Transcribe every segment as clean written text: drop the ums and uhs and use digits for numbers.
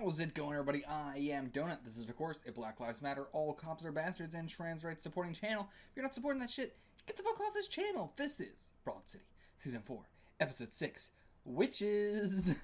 How's it going, everybody? I am Donut. This is, of course, a Black Lives Matter, all cops are bastards, and trans rights supporting channel. If you're not supporting that shit, get the fuck off this channel. This is Broad City, Season 4, Episode 6, Witches. Is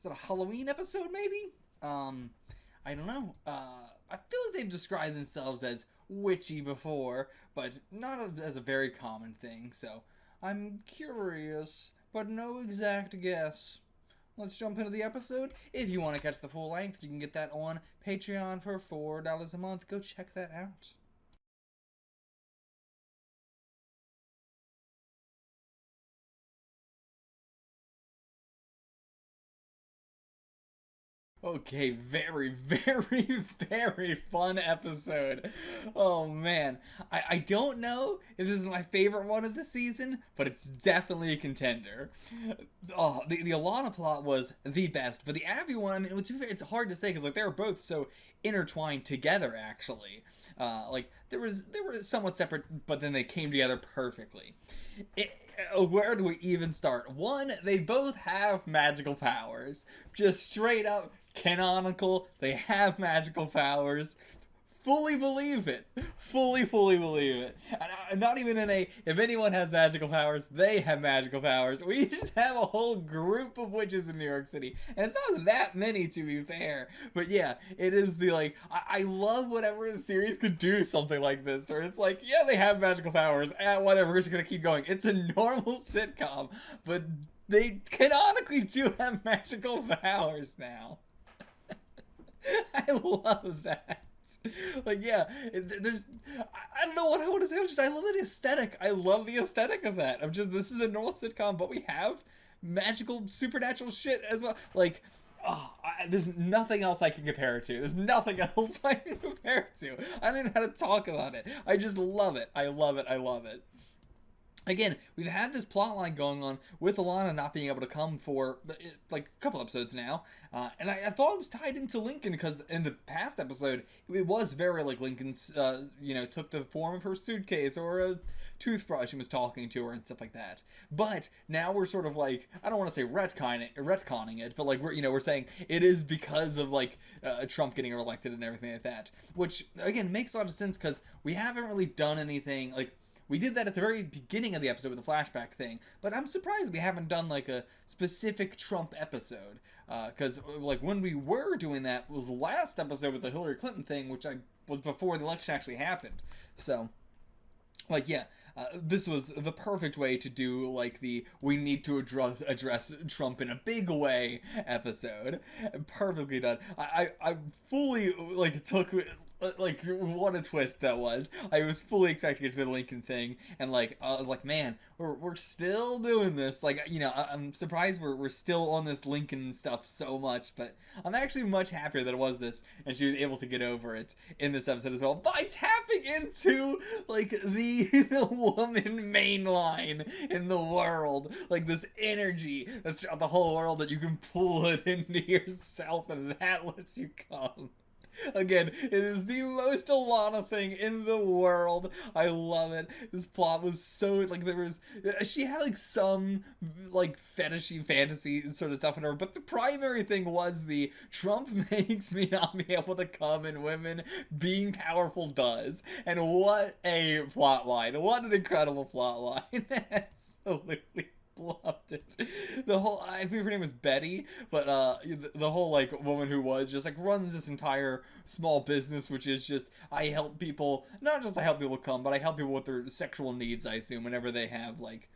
that a Halloween episode, maybe? I don't know. I feel like they've described themselves as witchy before, but not as a very common thing, so I'm curious, but no exact guess. Let's jump into the episode. If you want to catch the full length, you can get that on Patreon for $4 a month. Go check that out. Okay, very, very fun episode. Oh man. I don't know if this is my favorite one of the season, but it's definitely a contender. Oh, the Alana plot was the best, but the Abby one, I mean, it's hard to say because like they were both so intertwined together actually. They were somewhat separate, but then they came together perfectly. Where do we even start? One, they both have magical powers. Just straight up canonical. They have magical powers. Fully believe it. Fully believe it. And not even in a, if anyone has magical powers, they have magical powers. We just have a whole group of witches in New York City. And it's not that many, to be fair. But yeah, it is the, like, I love whenever a series could do something like this. Where it's like, yeah, they have magical powers. Whatever, we're just gonna keep going. It's a normal sitcom. But they canonically do have magical powers now. I love that. Like, yeah, there's, I don't know what I want to say. I love the aesthetic. I love the aesthetic of that. I'm just, this is a normal sitcom, but we have magical, supernatural shit as well. Like, there's nothing else I can compare it to. There's nothing else I can compare it to. I don't even know how to talk about it. I just love it. I love it. I love it. Again, we've had this plot line going on with Alana not being able to come for like a couple episodes now, and I thought it was tied into Lincoln because in the past episode it was very like Lincoln's, took the form of her suitcase or a toothbrush and was talking to her and stuff like that. But now we're sort of like, I don't want to say retconning it, but like we're saying it is because of like Trump getting elected and everything like that, which again makes a lot of sense because we haven't really done anything like. We did that at the very beginning of the episode with the flashback thing, but I'm surprised we haven't done like a specific Trump episode. Because like when we were doing that was the last episode with the Hillary Clinton thing, which was before the election actually happened. So, like, yeah, this was the perfect way to do like the we need to address Trump in a big way episode. Perfectly done. I fully like took. Like, what a twist that was. I was fully excited to get to the Lincoln thing, and like, I was like, man, we're still doing this. Like, I'm surprised we're still on this Lincoln stuff so much, but I'm actually much happier that it was this, and she was able to get over it in this episode as well by tapping into, like, the woman main line in the world. Like, this energy that's throughout the whole world that you can pull it into yourself, and that lets you come. Again, it is the most Alana thing in the world. I love it. This plot was so, like, she had, like, some, like, fetishy fantasy sort of stuff in her, but the primary thing was the Trump makes me not be able to come and women being powerful does. And what a plot line. What an incredible plot line. Absolutely. Loved it. The whole, I think her name was Betty, but the whole like woman who was just like runs this entire small business, which is just I help people, not just I help people come, but I help people with their sexual needs. I assume whenever they have like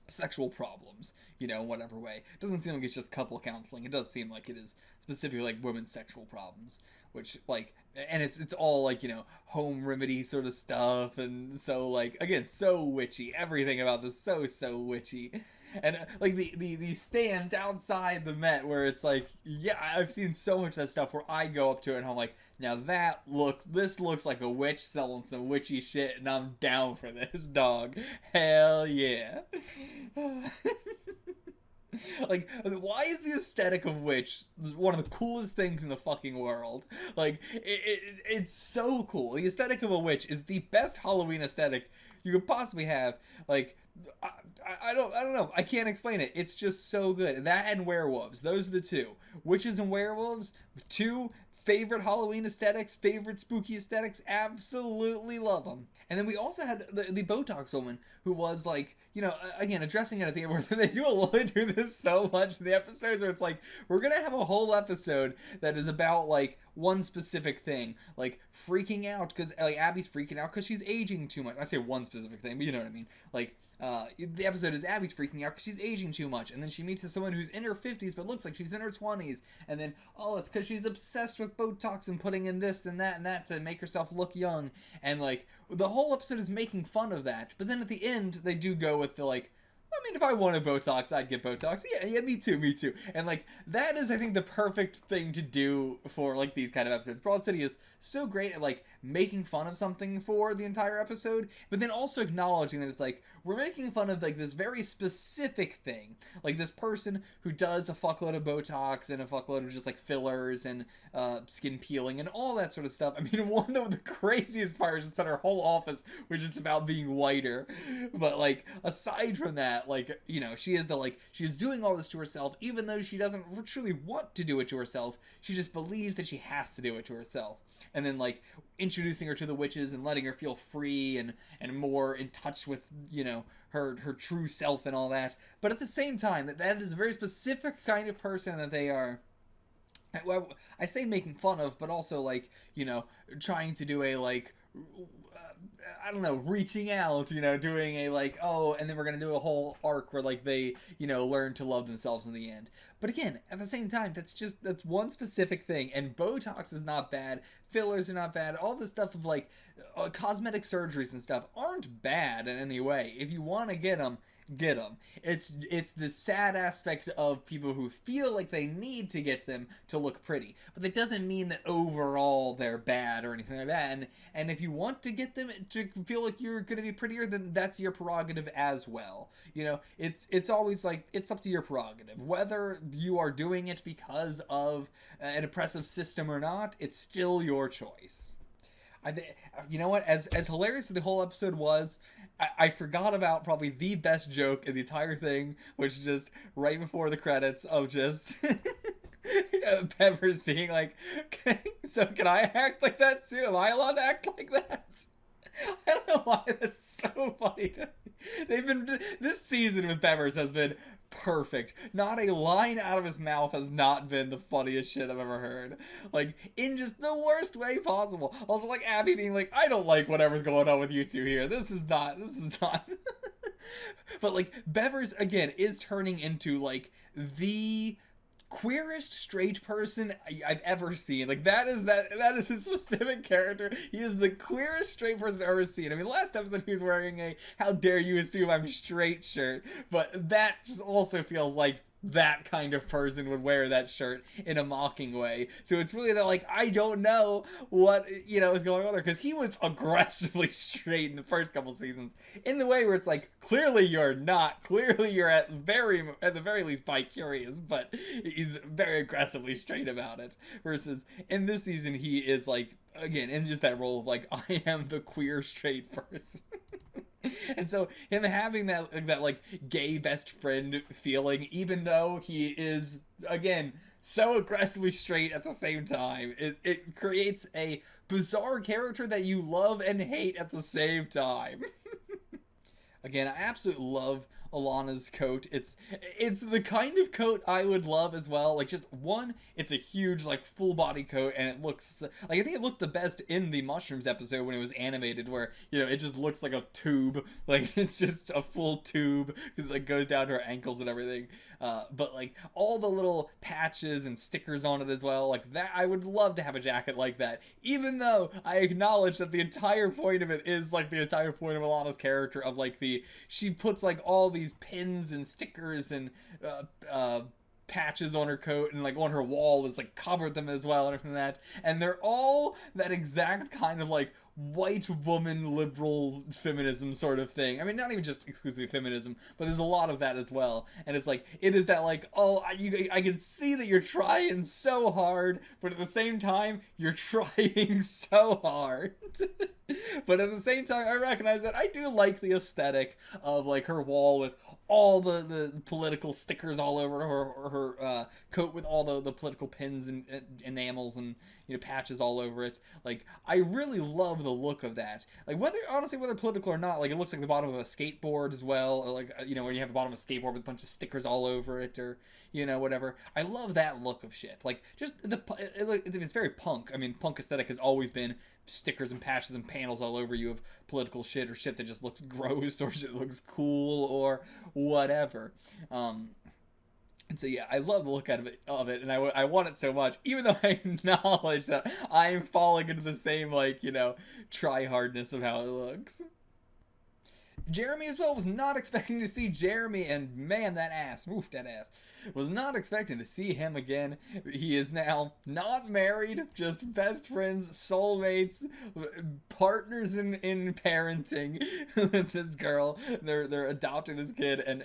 sexual problems, whatever way. It doesn't seem like it's just couple counseling. It does seem like it is specifically like women's sexual problems, which like, and it's all like, home remedy sort of stuff. And so like, again, so witchy. Everything about this so witchy. And like the stands outside the Met where it's like, yeah, I've seen so much of that stuff where I go up to it and I'm like, now this looks like a witch selling some witchy shit and I'm down for this, dog. Hell yeah. Like, why is the aesthetic of Witch one of the coolest things in the fucking world? Like, it's so cool. The aesthetic of a witch is the best Halloween aesthetic you could possibly have. Like, I, I don't know. I can't explain it. It's just so good. That and werewolves. Those are the two. Witches and werewolves. Two favorite Halloween aesthetics, favorite spooky aesthetics. Absolutely love them. And then we also had the Botox woman who was like, you know, again, addressing it at the end where they do this so much in the episodes where it's like, we're going to have a whole episode that is about like one specific thing, like freaking out because like Abby's freaking out because she's aging too much. I say one specific thing, but you know what I mean. Like, the episode is Abby's freaking out because she's aging too much, and then she meets someone who's in her 50s but looks like she's in her 20s, and then, oh, it's because she's obsessed with Botox and putting in this and that to make herself look young, and like, the whole episode is making fun of that, but then at the end, they do go with the like, I mean, if I wanted Botox, I'd get Botox. Yeah, me too. And, like, that is, I think, the perfect thing to do for, like, these kind of episodes. Broad City is so great at, like, making fun of something for the entire episode, but then also acknowledging that it's, like, we're making fun of, like, this very specific thing. Like, this person who does a fuckload of Botox and a fuckload of just, like, fillers and skin peeling and all that sort of stuff. I mean, one of the craziest parts is that her whole office was just about being whiter. But, like, aside from that, like, you know, she's doing all this to herself, even though she doesn't truly want to do it to herself. She just believes that she has to do it to herself. And then, like, introducing her to the witches and letting her feel free and more in touch with, you know, her true self and all that. But at the same time, that is a very specific kind of person that they are. Well, I say making fun of, but also, like, you know, trying to do a, like, I don't know, reaching out, you know, doing a, like, oh, and then we're going to do a whole arc where, like, they, you know, learn to love themselves in the end. But again, at the same time, that's one specific thing, and Botox is not bad, fillers are not bad, all this stuff of, like, cosmetic surgeries and stuff aren't bad in any way. If you want to get them, get them. It's the sad aspect of people who feel like they need to get them to look pretty, but that doesn't mean that overall they're bad or anything like that. And if you want to get them to feel like you're going to be prettier, then that's your prerogative as well. You know, it's always like, it's up to your prerogative whether you are doing it because of an oppressive system or not. It's still your choice. You know what? As hilarious as the whole episode was, I forgot about probably the best joke in the entire thing, which is just right before the credits of just Peppers being like, so can I act like that too? Am I allowed to act like that? I don't know why that's so funny to me. This season with Peppers has been perfect. Not a line out of his mouth has not been the funniest shit I've ever heard. Like, in just the worst way possible. Also, like, Abby being like, I don't like whatever's going on with you two here. This is not. But, like, Bevers, again, is turning into, like, the queerest straight person I've ever seen. Like, that is his specific character. He is the queerest straight person I've ever seen. I mean, last episode he was wearing a "How dare you assume I'm straight" shirt, but that just also feels like that kind of person would wear that shirt in a mocking way. So it's really that, like, I don't know what, you know, is going on there, because he was aggressively straight in the first couple seasons in the way where it's like, clearly you're not, clearly you're at the very least bi-curious, but he's very aggressively straight about it, versus in this season he is like, again, in just that role of like, I am the queer straight person. And so him having that like gay best friend feeling, even though he is, again, so aggressively straight at the same time, it creates a bizarre character that you love and hate at the same time. Again, I absolutely love Alana's coat. It's the kind of coat I would love as well. Like, just one, it's a huge, like, full body coat, and it looks like, I think it looked the best in the Mushrooms episode when it was animated, where, you know, it just looks like a tube. Like, it's just a full tube because it, like, goes down to her ankles and everything. But, like, all the little patches and stickers on it as well, like, that, I would love to have a jacket like that, even though I acknowledge that the entire point of it is, like, the entire point of Alana's character of, like, she puts, like, all these pins and stickers and patches on her coat, and like on her wall is like covered them as well and everything like that, and they're all that exact kind of like white woman liberal feminism sort of thing. I mean, not even just exclusively feminism, but there's a lot of that as well. And it's like, it is that like, oh, I can see that you're trying so hard, but at the same time, you're trying so hard. But at the same time, I recognize that I do like the aesthetic of like her wall with all the political stickers all over her coat with all the political pins and enamels and patches all over it. Like, I really love the look of that. Like, whether political or not, like, it looks like the bottom of a skateboard as well, or like, when you have the bottom of a skateboard with a bunch of stickers all over it, or whatever. I love that look of shit. Like, just it's very punk. I mean, punk aesthetic has always been stickers and patches and panels all over you of political shit, or shit that just looks gross, or shit that looks cool, or whatever. And so yeah, I love the look of it, and I want it so much, even though I acknowledge that I am falling into the same try hardness of how it looks. Jeremy as well, was not expecting to see Jeremy, and man, that ass, was not expecting to see him again. He is now not married, just best friends, soulmates, partners in parenting with this girl. They're adopting this kid, and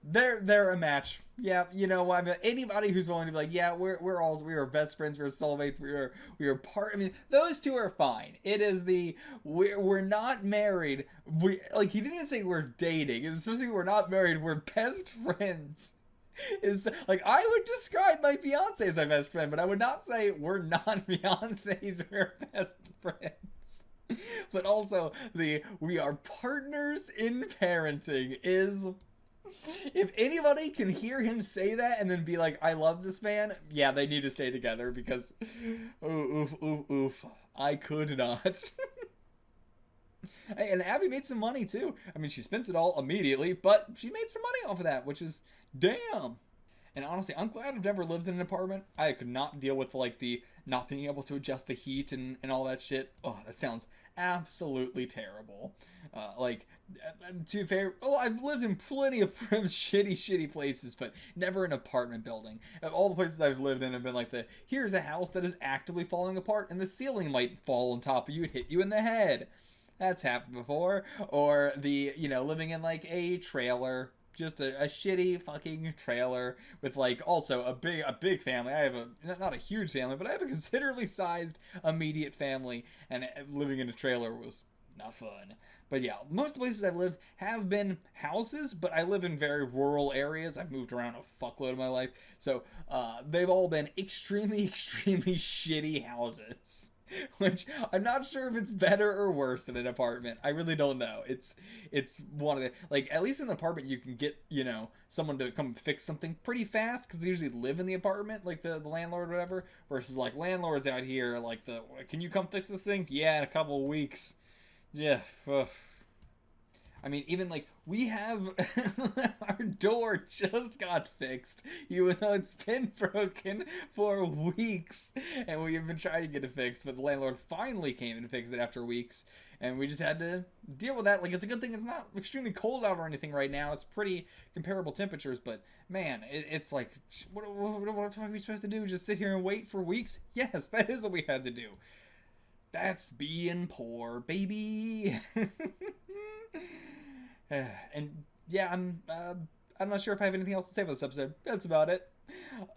they're a match. Yeah, anybody who's willing to be like, yeah, we are best friends, we're soulmates, we are part. I mean, those two are fine. It is we're not married. He didn't even say we're dating. It's supposed to be we're not married. We're best friends. Is like, I would describe my fiance as my best friend, but I would not say we're not fiancés. We're best friends. But also we are partners in parenting is. If anybody can hear him say that and then be like, I love this man, yeah, they need to stay together, because oof, I could not. Hey, and Abby made some money too. I mean, she spent it all immediately, but she made some money off of that, which is damn. And honestly, I'm glad I've never lived in an apartment. I could not deal with the not being able to adjust the heat and all that shit. Oh, that sounds absolutely terrible. To be fair, I've lived in plenty of shitty places, but never an apartment building. All the places I've lived in have been like here's a house that is actively falling apart and the ceiling might fall on top of you and hit you in the head. That's happened before. Or living in a trailer. Just a shitty fucking trailer with also a big family. I have not a huge family, but I have a considerably sized immediate family, and living in a trailer was not fun. But yeah, most places I've lived have been houses, but I live in very rural areas. I've moved around a fuckload of my life, so they've all been extremely shitty houses. Which I'm not sure if it's better or worse than an apartment. I really don't know. It's one of the at least in an apartment you can get someone to come fix something pretty fast, because they usually live in the apartment, the landlord or whatever. Versus landlords out here can you come fix this thing? Yeah, in a couple of weeks. Yeah. I mean, even we have our door just got fixed, even though it's been broken for weeks, and we have been trying to get it fixed, but the landlord finally came and fixed it after weeks, and we just had to deal with that. It's a good thing it's not extremely cold out or anything right now. It's pretty comparable temperatures, but man, it's what are we supposed to do? Just sit here and wait for weeks? Yes, that is what we had to do. That's being poor, baby. And yeah, I'm not sure if I have anything else to say about this episode. That's about it.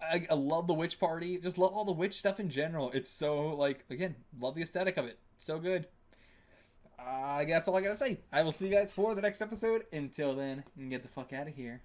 I love the witch party. Just love all the witch stuff in general. It's so again, love the aesthetic of it. So good. That's all I gotta say. I will see you guys for the next episode. Until then, get the fuck out of here.